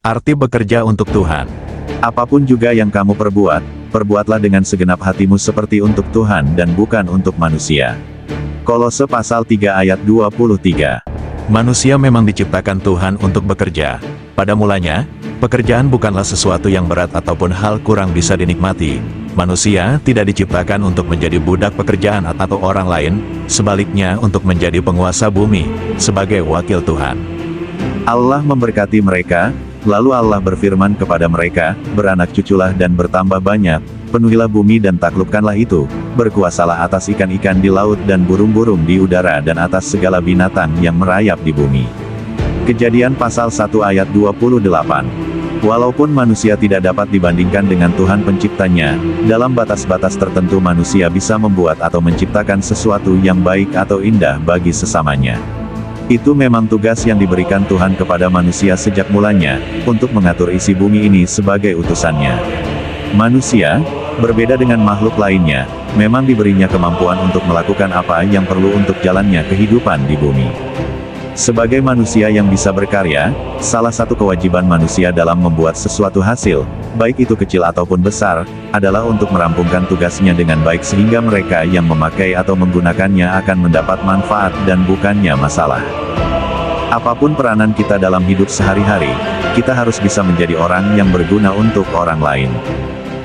Arti bekerja untuk Tuhan. Apapun juga yang kamu perbuat, perbuatlah dengan segenap hatimu seperti untuk Tuhan dan bukan untuk manusia. Kolose pasal 3 ayat 23. Manusia memang diciptakan Tuhan untuk bekerja. Pada mulanya, pekerjaan bukanlah sesuatu yang berat ataupun hal kurang bisa dinikmati. Manusia tidak diciptakan untuk menjadi budak pekerjaan atau orang lain, sebaliknya untuk menjadi penguasa bumi, sebagai wakil Tuhan. Allah memberkati mereka, lalu Allah berfirman kepada mereka, beranak cuculah dan bertambah banyak, penuhilah bumi dan taklukkanlah itu, berkuasalah atas ikan-ikan di laut dan burung-burung di udara dan atas segala binatang yang merayap di bumi. Kejadian pasal 1 ayat 28. Walaupun manusia tidak dapat dibandingkan dengan Tuhan penciptanya, dalam batas-batas tertentu manusia bisa membuat atau menciptakan sesuatu yang baik atau indah bagi sesamanya. Itu memang tugas yang diberikan Tuhan kepada manusia sejak mulanya, untuk mengatur isi bumi ini sebagai utusannya. Manusia, berbeda dengan makhluk lainnya, memang diberinya kemampuan untuk melakukan apa yang perlu untuk jalannya kehidupan di bumi. Sebagai manusia yang bisa berkarya, salah satu kewajiban manusia dalam membuat sesuatu hasil, baik itu kecil ataupun besar, adalah untuk merampungkan tugasnya dengan baik sehingga mereka yang memakai atau menggunakannya akan mendapat manfaat dan bukannya masalah. Apapun peranan kita dalam hidup sehari-hari, kita harus bisa menjadi orang yang berguna untuk orang lain.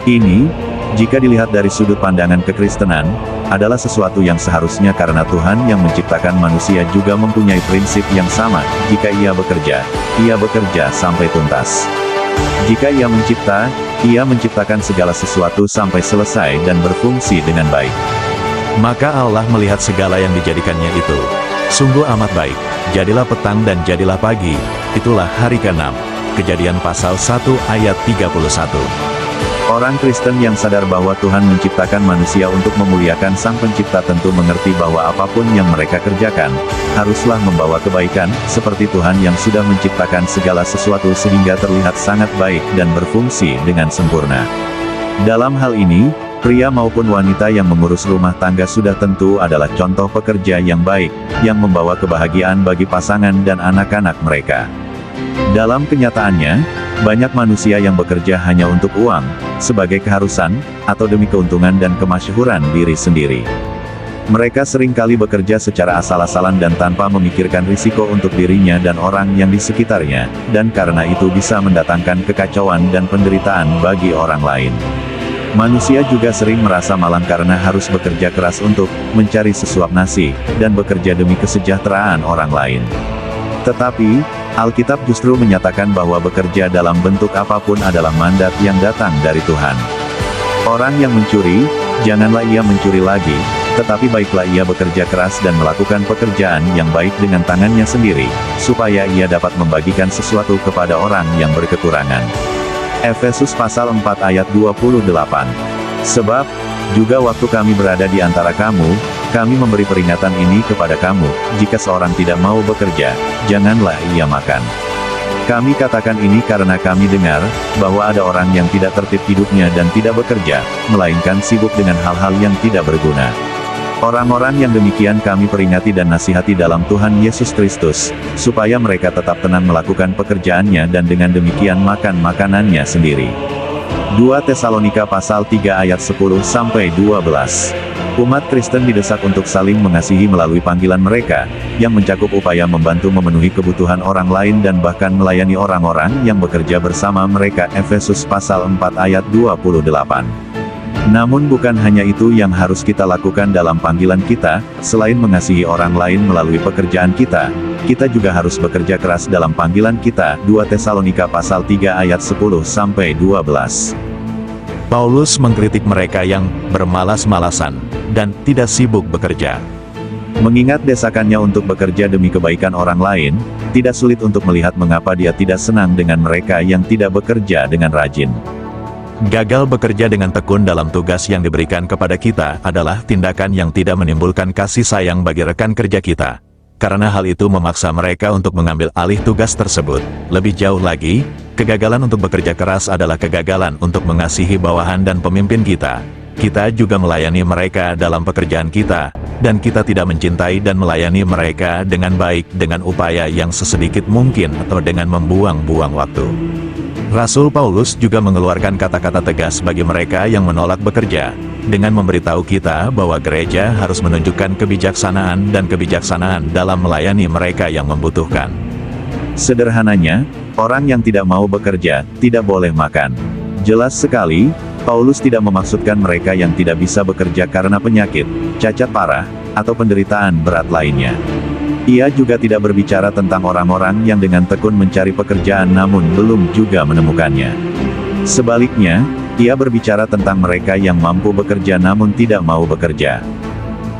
Ini, jika dilihat dari sudut pandangan kekristenan, adalah sesuatu yang seharusnya karena Tuhan yang menciptakan manusia juga mempunyai prinsip yang sama. Jika Ia bekerja sampai tuntas. Jika Ia menciptakan segala sesuatu sampai selesai dan berfungsi dengan baik. Maka Allah melihat segala yang dijadikannya itu sungguh amat baik. Jadilah petang dan jadilah pagi, itulah hari ke-6. Kejadian pasal 1 ayat 31. Orang Kristen yang sadar bahwa Tuhan menciptakan manusia untuk memuliakan Sang Pencipta tentu mengerti bahwa apapun yang mereka kerjakan, haruslah membawa kebaikan, seperti Tuhan yang sudah menciptakan segala sesuatu sehingga terlihat sangat baik dan berfungsi dengan sempurna. Dalam hal ini, pria maupun wanita yang mengurus rumah tangga sudah tentu adalah contoh pekerja yang baik, yang membawa kebahagiaan bagi pasangan dan anak-anak mereka. Dalam kenyataannya, banyak manusia yang bekerja hanya untuk uang, sebagai keharusan, atau demi keuntungan dan kemasyhuran diri sendiri. Mereka seringkali bekerja secara asal-asalan dan tanpa memikirkan risiko untuk dirinya dan orang yang di sekitarnya, dan karena itu bisa mendatangkan kekacauan dan penderitaan bagi orang lain. Manusia juga sering merasa malang karena harus bekerja keras untuk mencari sesuap nasi, dan bekerja demi kesejahteraan orang lain. Tetapi, Alkitab justru menyatakan bahwa bekerja dalam bentuk apapun adalah mandat yang datang dari Tuhan. Orang yang mencuri, janganlah ia mencuri lagi, tetapi baiklah ia bekerja keras dan melakukan pekerjaan yang baik dengan tangannya sendiri, supaya ia dapat membagikan sesuatu kepada orang yang berkekurangan. Efesus pasal 4 ayat 28. Sebab, juga waktu kami berada di antara kamu, kami memberi peringatan ini kepada kamu, jika seorang tidak mau bekerja, janganlah ia makan. Kami katakan ini karena kami dengar, bahwa ada orang yang tidak tertib hidupnya dan tidak bekerja, melainkan sibuk dengan hal-hal yang tidak berguna. Orang-orang yang demikian kami peringati dan nasihati dalam Tuhan Yesus Kristus, supaya mereka tetap tenang melakukan pekerjaannya dan dengan demikian makan makanannya sendiri. 2 Tesalonika pasal 3 ayat 10-12. Umat Kristen didesak untuk saling mengasihi melalui panggilan mereka, yang mencakup upaya membantu memenuhi kebutuhan orang lain dan bahkan melayani orang-orang yang bekerja bersama mereka. Efesus pasal 4 ayat 28. Namun bukan hanya itu yang harus kita lakukan dalam panggilan kita, selain mengasihi orang lain melalui pekerjaan kita juga harus bekerja keras dalam panggilan kita. 2 Tesalonika pasal 3 ayat 10-12. Paulus mengkritik mereka yang bermalas-malasan dan tidak sibuk bekerja. Mengingat desakannya untuk bekerja demi kebaikan orang lain, tidak sulit untuk melihat mengapa dia tidak senang dengan mereka yang tidak bekerja dengan rajin. Gagal bekerja dengan tekun dalam tugas yang diberikan kepada kita adalah tindakan yang tidak menimbulkan kasih sayang bagi rekan kerja kita. Karena hal itu memaksa mereka untuk mengambil alih tugas tersebut. Lebih jauh lagi, kegagalan untuk bekerja keras adalah kegagalan untuk mengasihi bawahan dan pemimpin kita. Kita juga melayani mereka dalam pekerjaan kita, dan kita tidak mencintai dan melayani mereka dengan baik dengan upaya yang sesedikit mungkin atau dengan membuang-buang waktu. Rasul Paulus juga mengeluarkan kata-kata tegas bagi mereka yang menolak bekerja, dengan memberitahu kita bahwa gereja harus menunjukkan kebijaksanaan dan kebijaksanaan dalam melayani mereka yang membutuhkan. Sederhananya, orang yang tidak mau bekerja, tidak boleh makan. Jelas sekali, Paulus tidak memaksudkan mereka yang tidak bisa bekerja karena penyakit, cacat parah, atau penderitaan berat lainnya. Ia juga tidak berbicara tentang orang-orang yang dengan tekun mencari pekerjaan namun belum juga menemukannya. Sebaliknya, ia berbicara tentang mereka yang mampu bekerja namun tidak mau bekerja.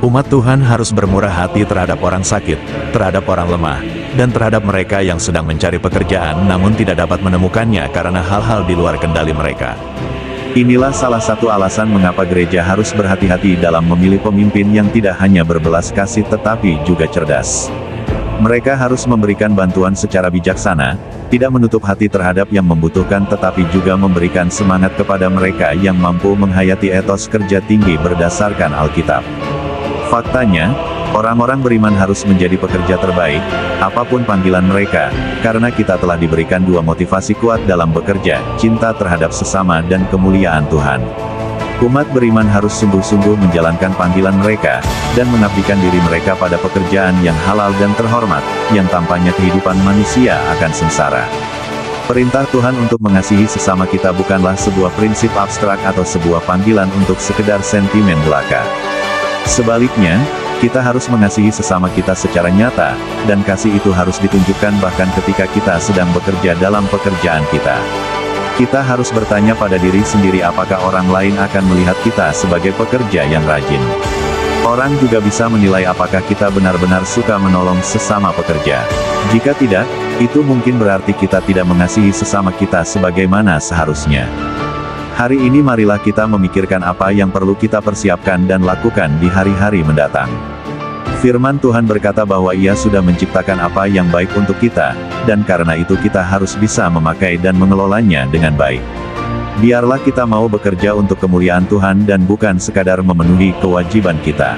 Umat Tuhan harus bermurah hati terhadap orang sakit, terhadap orang lemah, dan terhadap mereka yang sedang mencari pekerjaan namun tidak dapat menemukannya karena hal-hal di luar kendali mereka. Inilah salah satu alasan mengapa gereja harus berhati-hati dalam memilih pemimpin yang tidak hanya berbelas kasih tetapi juga cerdas. Mereka harus memberikan bantuan secara bijaksana, tidak menutup hati terhadap yang membutuhkan tetapi juga memberikan semangat kepada mereka yang mampu menghayati etos kerja tinggi berdasarkan Alkitab. Faktanya, orang-orang beriman harus menjadi pekerja terbaik, apapun panggilan mereka, karena kita telah diberikan dua motivasi kuat dalam bekerja, cinta terhadap sesama dan kemuliaan Tuhan. Umat beriman harus sungguh-sungguh menjalankan panggilan mereka, dan mengabdikan diri mereka pada pekerjaan yang halal dan terhormat, yang tanpanya kehidupan manusia akan sengsara. Perintah Tuhan untuk mengasihi sesama kita bukanlah sebuah prinsip abstrak atau sebuah panggilan untuk sekedar sentimen belaka. Sebaliknya, kita harus mengasihi sesama kita secara nyata, dan kasih itu harus ditunjukkan bahkan ketika kita sedang bekerja dalam pekerjaan kita. Kita harus bertanya pada diri sendiri apakah orang lain akan melihat kita sebagai pekerja yang rajin. Orang juga bisa menilai apakah kita benar-benar suka menolong sesama pekerja. Jika tidak, itu mungkin berarti kita tidak mengasihi sesama kita sebagaimana seharusnya. Hari ini marilah kita memikirkan apa yang perlu kita persiapkan dan lakukan di hari-hari mendatang. Firman Tuhan berkata bahwa Ia sudah menciptakan apa yang baik untuk kita, dan karena itu kita harus bisa memakai dan mengelolanya dengan baik. Biarlah kita mau bekerja untuk kemuliaan Tuhan dan bukan sekadar memenuhi kewajiban kita.